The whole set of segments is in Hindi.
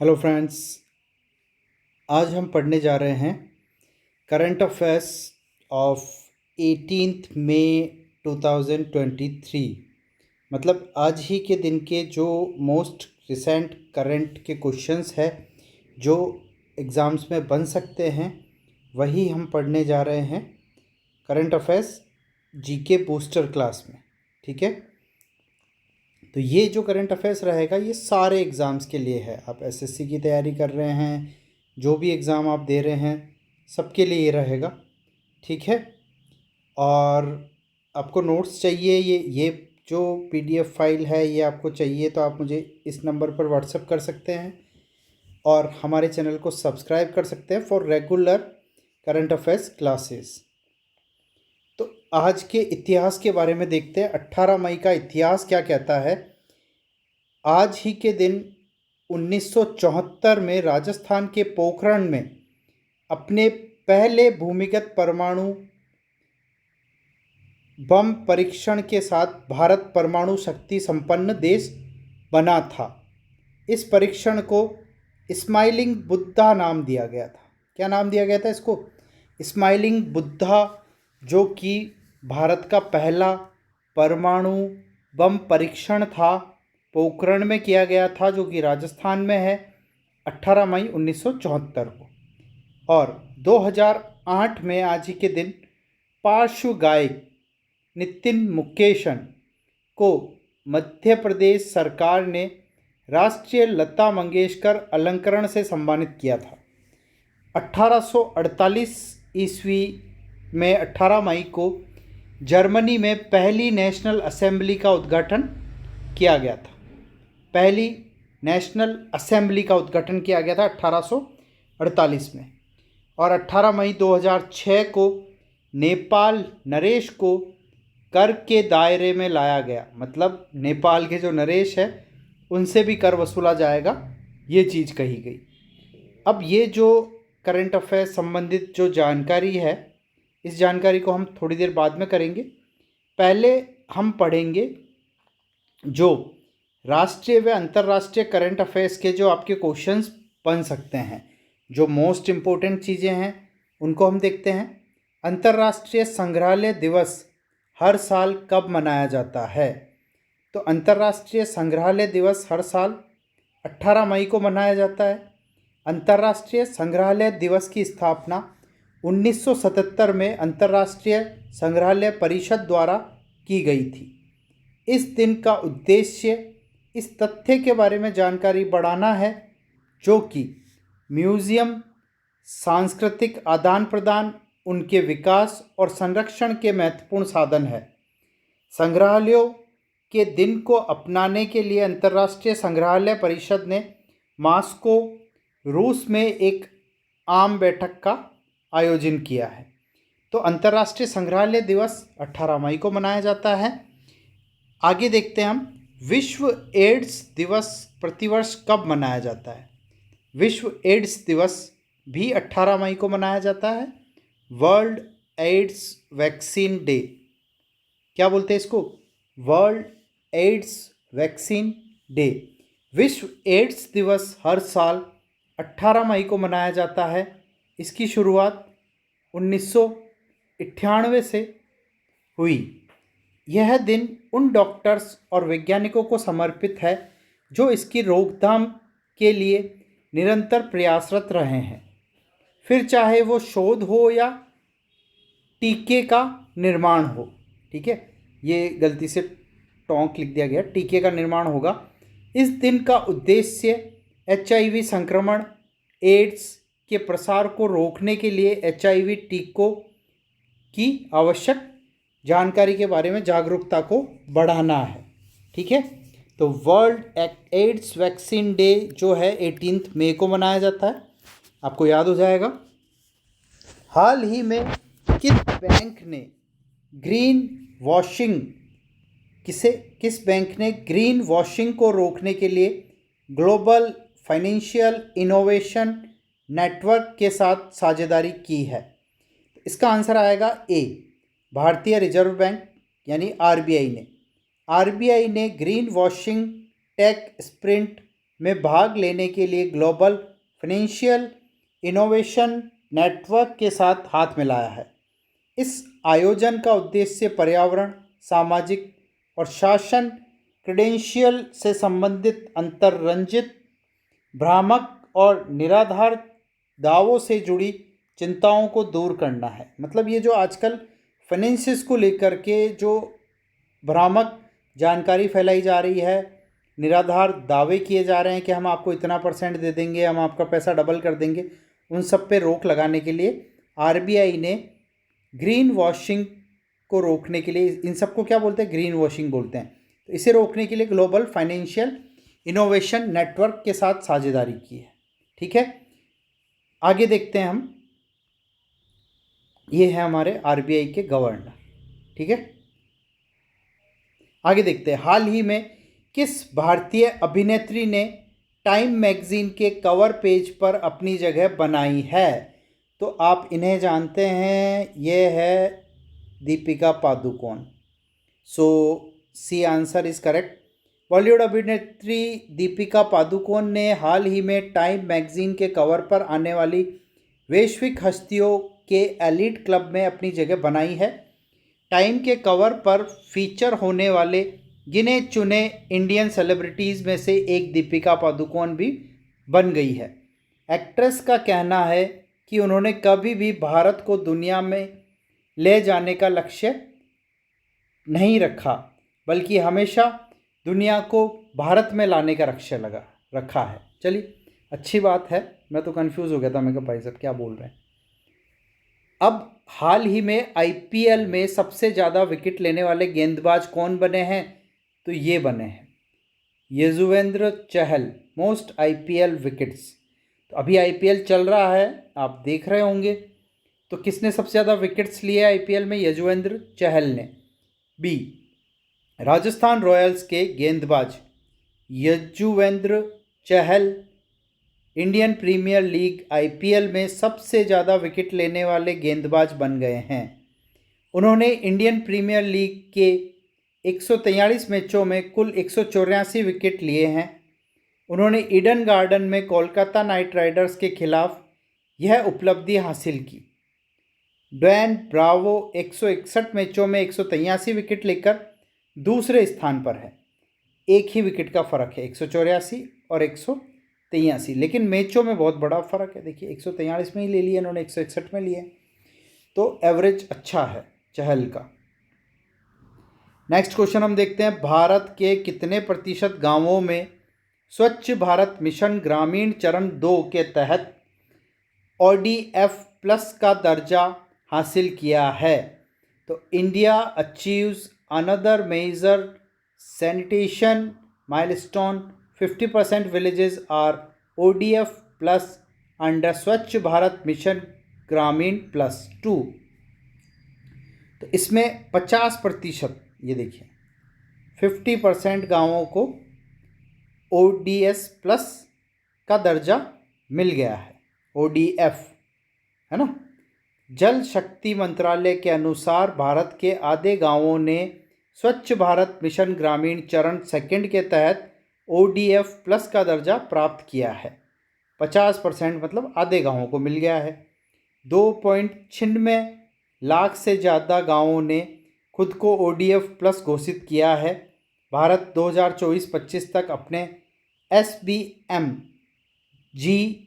Hello friends. आज हम पढ़ने जा रहे हैं करंट अफेयर्स ऑफ 18 मई 2023। मतलब आज ही के दिन के जो मोस्ट रिसेंट करंट के क्वेश्चंस है जो एग्ज़ाम्स में बन सकते हैं, वही हम पढ़ने जा रहे हैं current affairs GK booster class में। ठीक है, तो ये जो करंट अफेयर्स रहेगा ये सारे एग्ज़ाम्स के लिए है। आप एसएससी की तैयारी कर रहे हैं, जो भी एग्ज़ाम आप दे रहे हैं, सबके लिए ये रहेगा। ठीक है, और आपको नोट्स चाहिए, ये जो पीडीएफ फाइल है ये आपको चाहिए तो आप मुझे इस नंबर पर व्हाट्सएप कर सकते हैं और हमारे चैनल को सब्सक्राइब कर सकते हैं for regular current affairs classes. तो आज के इतिहास के बारे में देखते हैं। 18 मई का इतिहास क्या कहता है। आज ही के दिन 1974 में राजस्थान के पोखरण में अपने पहले भूमिगत परमाणु बम परीक्षण के साथ भारत परमाणु शक्ति संपन्न देश बना था। इस परीक्षण को स्माइलिंग बुद्धा नाम दिया गया था। क्या नाम दिया गया था इसको? स्माइलिंग बुद्धा, जो कि भारत का पहला परमाणु बम परीक्षण था, पोखरण में किया गया था, जो कि राजस्थान में है, 18 मई 1974 को। और 2008 में आज ही के दिन पार्श्व गायक नितिन मुकेशन को मध्य प्रदेश सरकार ने राष्ट्रीय लता मंगेशकर अलंकरण से सम्मानित किया था। 1848 ईस्वी में 18 मई को जर्मनी में पहली नेशनल असेंबली का उद्घाटन किया गया था। पहली नेशनल असेंबली का उद्घाटन किया गया था 1848 में। और 18 मई 2006 को नेपाल नरेश को कर के दायरे में लाया गया। मतलब नेपाल के जो नरेश है उनसे भी कर वसूला जाएगा, ये चीज़ कही गई। अब ये जो करंट अफेयर संबंधित जो जानकारी है, इस जानकारी को हम थोड़ी देर बाद में करेंगे। पहले हम पढ़ेंगे जो राष्ट्रीय व अंतर्राष्ट्रीय करंट अफेयर्स के जो आपके क्वेश्चंस बन सकते हैं, जो मोस्ट इम्पोर्टेंट चीज़ें हैं उनको हम देखते हैं। अंतर्राष्ट्रीय संग्रहालय दिवस हर साल कब मनाया जाता है? तो अंतर्राष्ट्रीय संग्रहालय दिवस हर साल 18 मई को मनाया जाता है। अंतर्राष्ट्रीय संग्रहालय दिवस की स्थापना 1977 में अंतर्राष्ट्रीय संग्रहालय परिषद द्वारा की गई थी। इस दिन का उद्देश्य इस तथ्य के बारे में जानकारी बढ़ाना है जो कि म्यूज़ियम सांस्कृतिक आदान प्रदान, उनके विकास और संरक्षण के महत्वपूर्ण साधन है। संग्रहालयों के दिन को अपनाने के लिए अंतर्राष्ट्रीय संग्रहालय परिषद ने मॉस्को, रूस में एक आम बैठक का आयोजन किया है। तो अंतर्राष्ट्रीय संग्रहालय दिवस 18 मई को मनाया जाता है। आगे देखते हैं हम, विश्व एड्स दिवस प्रतिवर्ष कब मनाया जाता है? विश्व एड्स दिवस भी 18 मई को मनाया जाता है। वर्ल्ड एड्स वैक्सीन डे, क्या बोलते हैं इसको? World AIDS vaccine day. विश्व एड्स दिवस हर साल 18 मई को मनाया जाता है। इसकी शुरुआत 1998 से हुई। यह दिन उन डॉक्टर्स और वैज्ञानिकों को समर्पित है जो इसकी रोकथाम के लिए निरंतर प्रयासरत रहे हैं, फिर चाहे वो शोध हो या टीके का निर्माण हो। ठीक है, ये गलती से टोंक लिख दिया गया, टीके का निर्माण होगा। इस दिन का उद्देश्य HIV संक्रमण, एड्स के प्रसार को रोकने के लिए HIV टीकों की आवश्यक जानकारी के बारे में जागरूकता को बढ़ाना है। ठीक है, तो वर्ल्ड एड्स वैक्सीन डे जो है 18 मई को मनाया जाता है, आपको याद हो जाएगा। हाल ही में किस बैंक ने ग्रीन वॉशिंग किस बैंक ने ग्रीन वॉशिंग को रोकने के लिए ग्लोबल फाइनेंशियल इनोवेशन नेटवर्क के साथ साझेदारी की है? इसका आंसर आएगा ए, भारतीय रिजर्व बैंक यानी RBI ने ग्रीन वॉशिंग टेक स्प्रिंट में भाग लेने के लिए ग्लोबल फाइनेंशियल इनोवेशन नेटवर्क के साथ हाथ मिलाया है। इस आयोजन का उद्देश्य पर्यावरण, सामाजिक और शासन क्रेडेंशियल से संबंधित अंतर्रंजित, भ्रामक और निराधार दावों से जुड़ी चिंताओं को दूर करना है। मतलब ये जो आजकल फाइनेंसिस को लेकर के जो भ्रामक जानकारी फैलाई जा रही है, निराधार दावे किए जा रहे हैं कि हम आपको इतना % दे देंगे, हम आपका पैसा डबल कर देंगे, उन सब पे रोक लगाने के लिए आरबीआई ने ग्रीन वॉशिंग को रोकने के लिए, इन सबको क्या बोलते हैं, ग्रीन वॉशिंग बोलते हैं, तो इसे रोकने के लिए ग्लोबल फाइनेंशियल इनोवेशन नेटवर्क के साथ साझेदारी की है। ठीक है, आगे देखते हैं हम। ये है हमारे आरबीआई के गवर्नर। ठीक है, आगे देखते हैं। हाल ही में किस भारतीय अभिनेत्री ने टाइम मैगजीन के कवर पेज पर अपनी जगह बनाई है? तो आप इन्हें जानते हैं, ये है Deepika Padukone. So C answer is correct. Bollywood अभिनेत्री दीपिका पादुकोण ने हाल ही में टाइम मैगजीन के कवर पर आने वाली वैश्विक हस्तियों के एलीट क्लब में अपनी जगह बनाई है। टाइम के कवर पर फीचर होने वाले गिने चुने इंडियन सेलिब्रिटीज़ में से एक दीपिका पादुकोण भी बन गई है। एक्ट्रेस का कहना है कि उन्होंने कभी भी भारत को दुनिया में ले जाने का लक्ष्य नहीं रखा, बल्कि हमेशा दुनिया को भारत में लाने का लक्ष्य रखा है। चलिए, अच्छी बात है। मैं तो कंफ्यूज हो गया था, मैं कहा भाई साहब क्या बोल रहे हैं। अब हाल ही में आईपीएल में सबसे ज़्यादा विकेट लेने वाले गेंदबाज कौन बने हैं? तो ये बने हैं Yuzvendra Chahal, most IPL wickets. तो अभी आईपीएल चल रहा है, आप देख रहे होंगे। तो किसने सबसे ज़्यादा विकेट्स लिए आईपीएल में? यजुवेंद्र चहल ने। बी, राजस्थान रॉयल्स के गेंदबाज Yuzvendra Chahal Indian premiere league IPL में सबसे ज़्यादा विकेट लेने वाले गेंदबाज बन गए हैं। उन्होंने इंडियन प्रीमियर लीग के 143 मैचों में कुल 184 विकेट लिए हैं। उन्होंने ईडन गार्डन में कोलकाता नाइट राइडर्स के खिलाफ यह उपलब्धि हासिल की। ड्वेन ब्रावो 161 मैचों में 183 विकेट लेकर दूसरे स्थान पर है। एक ही विकेट का फ़र्क है, 184 और 183, लेकिन मैचों में बहुत बड़ा फ़र्क है। देखिए 143 में ही ले लिए इन्होंने, 161 में लिए, तो एवरेज अच्छा है चहल का। नेक्स्ट क्वेश्चन हम देखते हैं। भारत के कितने % गांवों में स्वच्छ भारत मिशन ग्रामीण चरण 2 के तहत ODF+ का दर्जा हासिल किया है? तो India achieves another major sanitation milestone, 50% villages are ODF+ under Swachh Bharat mission ग्रामीण +2। तो इसमें 50%, ये देखिए 50% गाँवों को ODS+ का दर्जा मिल गया है, ODF, है ना। जल शक्ति मंत्रालय के अनुसार भारत के आधे गांवों ने स्वच्छ भारत मिशन ग्रामीण चरण 2 के तहत ODF+ का दर्जा प्राप्त किया है। 50% मतलब आधे गांवों को मिल गया है। 2.96 लाख से ज़्यादा गांवों ने खुद को ODF+ घोषित किया है। भारत 2024-25 तक अपने SBMG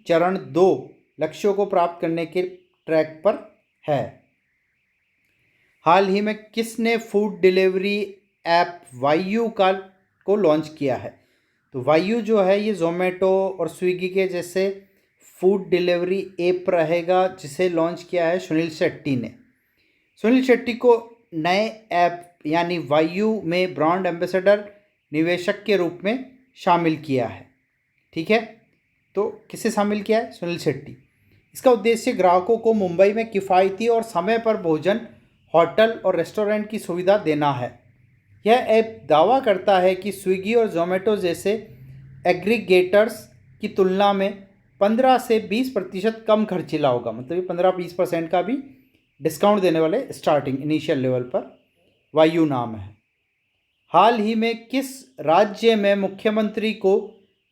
चरण 2 लक्ष्यों को प्राप्त करने के ट्रैक पर है। हाल ही में किसने फूड डिलीवरी ऐप वायु को लॉन्च किया है? तो वायु जो है ये जोमेटो और स्विगी के जैसे फूड डिलीवरी ऐप रहेगा, जिसे लॉन्च किया है सुनील शेट्टी ने। सुनील शेट्टी को नए ऐप यानी वायु में ब्रांड एम्बेसडर निवेशक के रूप में शामिल किया है। ठीक है, तो किसे शामिल किया है? सुनील शेट्टी। इसका उद्देश्य ग्राहकों को मुंबई में किफ़ायती और समय पर भोजन, होटल और रेस्टोरेंट की सुविधा देना है। यह ऐप दावा करता है कि स्विगी और जोमेटो जैसे एग्रीगेटर्स की तुलना में 15 से 20% कम खर्चीला होगा। मतलब ये 15-20% का भी डिस्काउंट देने वाले स्टार्टिंग इनिशियल लेवल पर वायु नाम है। हाल ही में किस राज्य में मुख्यमंत्री को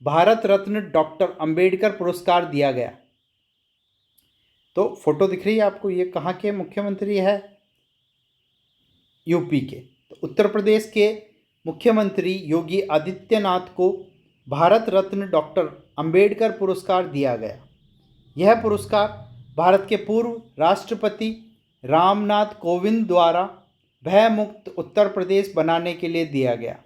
भारत रत्न डॉक्टर अंबेडकर पुरस्कार दिया गया? तो फोटो दिख रही है आपको, ये कहाँ के मुख्यमंत्री है? यूपी के। तो उत्तर प्रदेश के मुख्यमंत्री योगी आदित्यनाथ को भारत रत्न डॉक्टर अंबेडकर पुरस्कार दिया गया। यह पुरस्कार भारत के पूर्व राष्ट्रपति रामनाथ कोविंद द्वारा भयमुक्त उत्तर प्रदेश बनाने के लिए दिया गया।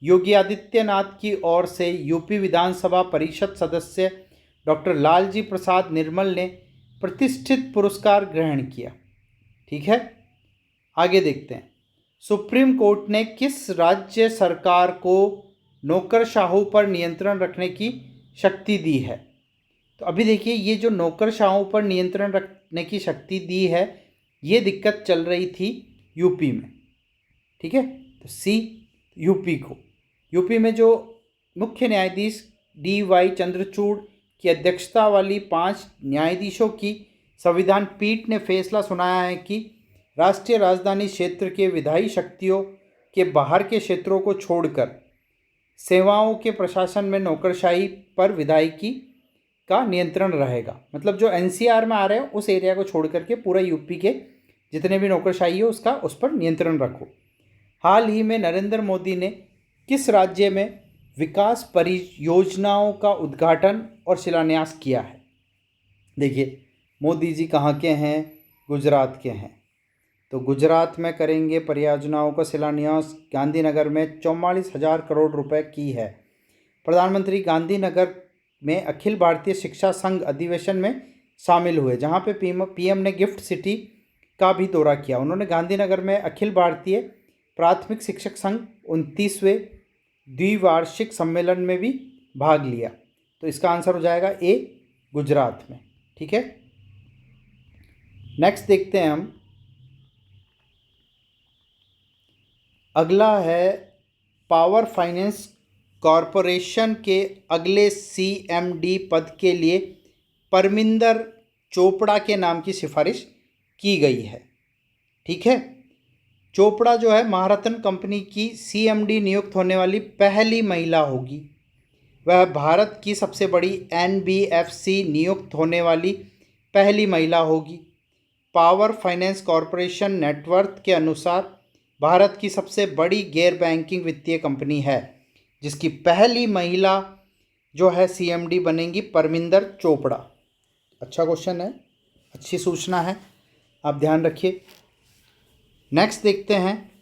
योगी आदित्यनाथ की ओर से यूपी विधानसभा परिषद सदस्य डॉक्टर लालजी प्रसाद निर्मल ने प्रतिष्ठित पुरस्कार ग्रहण किया। ठीक है, आगे देखते हैं। सुप्रीम कोर्ट ने किस राज्य सरकार को नौकरशाहों पर नियंत्रण रखने की शक्ति दी है? तो अभी देखिए, ये जो नौकरशाहों पर नियंत्रण रखने की शक्ति दी है, ये दिक्कत चल रही थी यूपी में। ठीक है, तो सी यूपी को। यूपी में जो मुख्य न्यायाधीश DY चंद्रचूड़ की अध्यक्षता वाली 5 न्यायाधीशों की संविधान पीठ ने फैसला सुनाया है कि राष्ट्रीय राजधानी क्षेत्र के विधायी शक्तियों के बाहर के क्षेत्रों को छोड़कर सेवाओं के प्रशासन में नौकरशाही पर विधायिकी का नियंत्रण रहेगा। मतलब जो NCR में आ रहे हैं उस एरिया को छोड़ करके पूरा यूपी के जितने भी नौकरशाही हो उसका उस पर नियंत्रण रखो। हाल ही में नरेंद्र मोदी ने किस राज्य में विकास परियोजनाओं का उद्घाटन और शिलान्यास किया है? देखिए, मोदी जी कहाँ के हैं? गुजरात के हैं। तो गुजरात में करेंगे परियोजनाओं का शिलान्यास। गांधीनगर में 44,000 करोड़ रुपए की है। प्रधानमंत्री गांधीनगर में अखिल भारतीय शिक्षा संघ अधिवेशन में शामिल हुए, जहां पे PM ने गिफ्ट सिटी का भी दौरा किया। उन्होंने गांधीनगर में अखिल भारतीय प्राथमिक शिक्षक संघ 29वें द्विवार्षिक सम्मेलन में भी भाग लिया। तो इसका आंसर हो जाएगा A, गुजरात में। ठीक है, नेक्स्ट देखते हैं हम। अगला है पावर फाइनेंस कॉरपोरेशन के अगले CMD पद के लिए परमिंदर चोपड़ा के नाम की सिफारिश की गई है। ठीक है, चोपड़ा जो है महारत्न कंपनी की CMD नियुक्त होने वाली पहली महिला होगी। वह भारत की सबसे बड़ी NBFC नियुक्त होने वाली पहली महिला होगी। पावर फाइनेंस कॉरपोरेशन नेटवर्थ के अनुसार भारत की सबसे बड़ी गैर बैंकिंग वित्तीय कंपनी है, जिसकी पहली महिला जो है CMD बनेंगी परमिंदर चोपड़ा। अच्छा क्वेश्चन है, अच्छी सूचना है, आप ध्यान रखिए। नेक्स्ट देखते हैं।